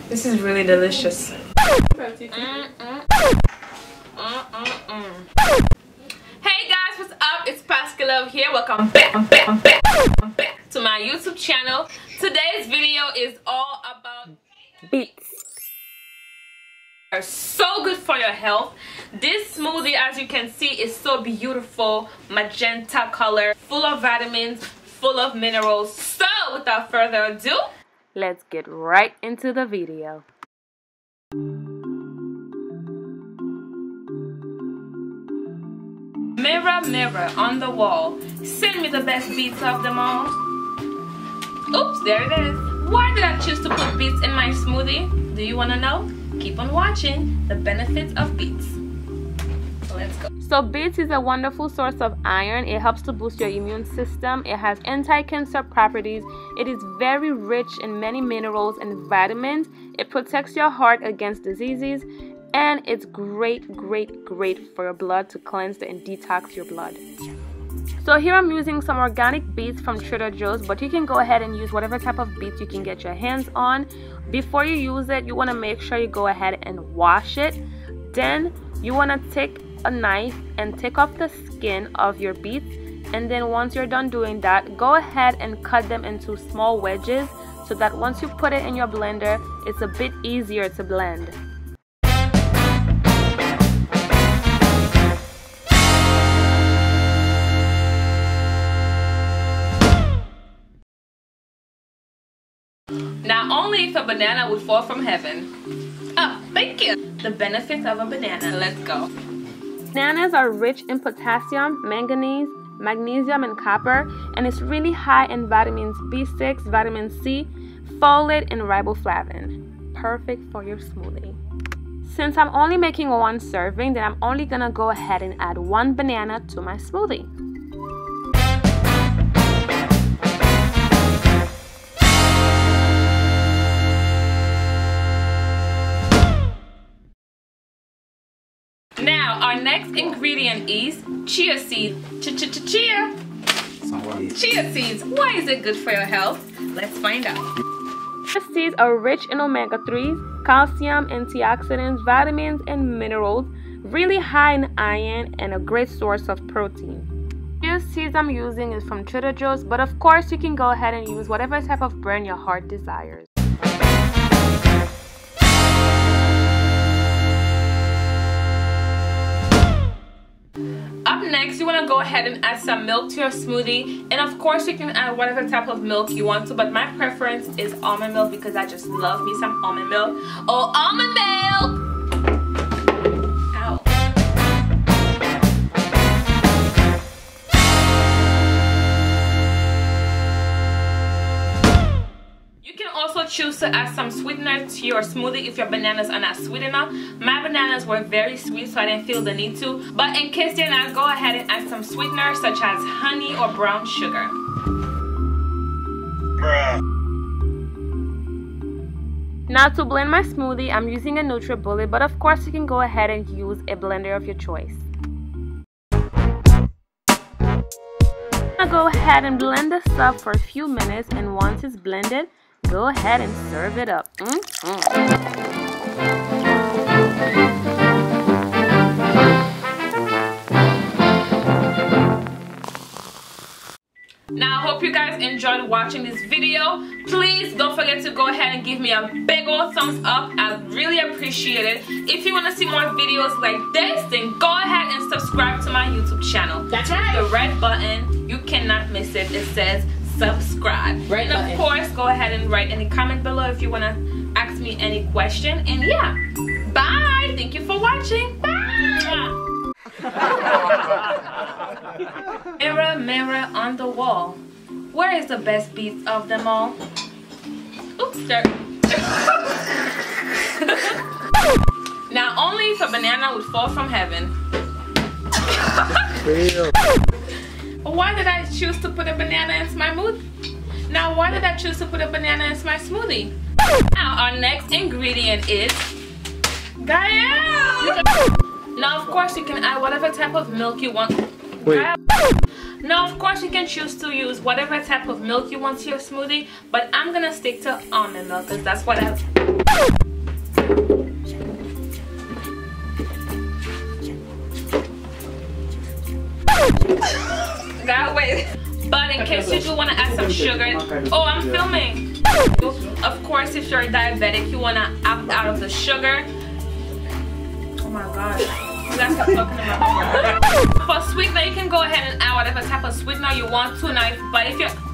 This is really delicious. Hey guys, what's up? It's Pascalove here. Welcome back to my YouTube channel. Today's video is all about beets. Are so good for your health. This smoothie, as you can see, is so beautiful, magenta color, full of vitamins, full of minerals. So without further ado, let's get right into the video. Mirror, mirror on the wall, send me the best beets of them all. Oops, there it is. Why did I choose to put beets in my smoothie? Do you want to know? Keep on watching the benefits of beets. So let's go. So beets is a wonderful source of iron. It helps to boost your immune system. It has anti-cancer properties. It is very rich in many minerals and vitamins. It protects your heart against diseases. And it's great for your blood, to cleanse and detox your blood. So here I'm using some organic beets from Trader Joe's, but you can go ahead and use whatever type of beets you can get your hands on. Before you use it, you want to make sure you go ahead and wash it. Then you want to take a knife and take off the skin of your beets, and then once you're done doing that, go ahead and cut them into small wedges so that once you put it in your blender, it's a bit easier to blend. Now, only if a banana would fall from heaven. Oh, thank you. The benefits of a banana. Let's go. Bananas are rich in potassium, manganese, magnesium, and copper, and it's really high in vitamins B6, vitamin C, folate, and riboflavin. Perfect for your smoothie. Since I'm only making one serving, then I'm only gonna go ahead and add one banana to my smoothie. Now, our next ingredient is chia seeds. Chia seeds. Why is it good for your health? Let's find out. Chia seeds are rich in omega-3s, calcium, antioxidants, vitamins, and minerals, really high in iron, and a great source of protein. Chia seeds I'm using is from Trader Joe's, but of course you can go ahead and use whatever type of brand your heart desires. Up next, you want to go ahead and add some milk to your smoothie, and of course you can add whatever type of milk you want to, but my preference is almond milk because I just love me some almond milk. Oh, almond milk! Ow. You can also choose to add some sweetener to your smoothie if your bananas are not sweet enough. My bananas were very sweet, so I didn't feel the need to. But in case they're not, go ahead and add some sweetener such as honey or brown sugar. Now to blend my smoothie, I'm using a NutriBullet, but of course you can go ahead and use a blender of your choice. Now go ahead and blend this up for a few minutes, and once it's blended, go ahead and serve it up. Now, I hope you guys enjoyed watching this video. Please don't forget to go ahead and give me a big old thumbs up. I really appreciate it. If you want to see more videos like this, then go ahead and subscribe to my YouTube channel. That's right. The red button, you cannot miss it. It says subscribe. Right. And of course, go ahead and write any comment below if you want to ask me any question. And yeah, bye. Thank you for watching. Bye. Mirror, mirror on the wall, where is the best beets of them all? Oops, there. Now, only if a banana would fall from heaven. Why did I choose to put a banana in my smoothie? Now, why did I choose to put a banana in my smoothie? Now, our next ingredient is Gael. Now, of course, you can add whatever type of milk you want. Wait. Now, of course, you can choose to use whatever type of milk you want to your smoothie, but I'm gonna stick to almond milk because that's what I... God, wait. But in case you do want to add some sugar... Oh, I'm filming. Of course, if you're diabetic, you want to opt out of the sugar. Oh my God. You guys stop talking about it. For sweetener, you can go ahead and add whatever type of sweetener you want to. Now, but if you're...